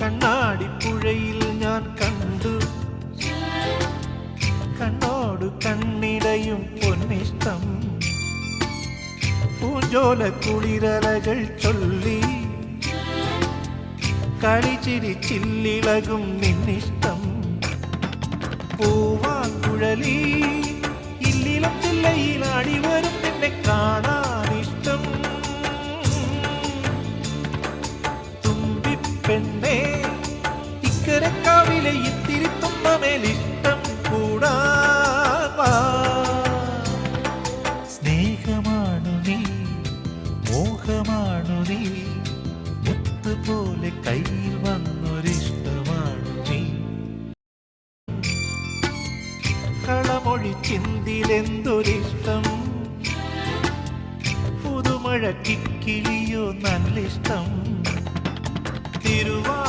കണ്ണാടിപ്പുഴയിൽ ഞാൻ കണ്ടു കണ്ണോട് കണ്ണിടയും പൊന്നിഷ്ടം പൂഞ്ചോല കുളിരലകൾ ചൊല്ലി കളിച്ചിരി ചില്ലിളകും നിന്നിഷ്ടം പൂവാങ്കുഴലി ഇല്ലിളം ചില്ലയിൽ അടിവരും നിന്നെ കാണാനിഷ്ടം തുമ്പിപ്പെണ്ണേ ഇക്കരക്കാവിലെ ഇത്തിരി തുമ്പമേലിഷ്ടം കൂടാ സ്നേഹമാണു നീ മോഹമാണു നീ മുത്തുപോലെ കയ്യിൽ വന്നൊരിഷ്ടമാണു നീ കളമൊഴി ചിന്തിലെന്തൊരിഷ്ടം പുതുമഴ കിക്കിളിയോ നല്ലിഷ്ടം തിരുവാ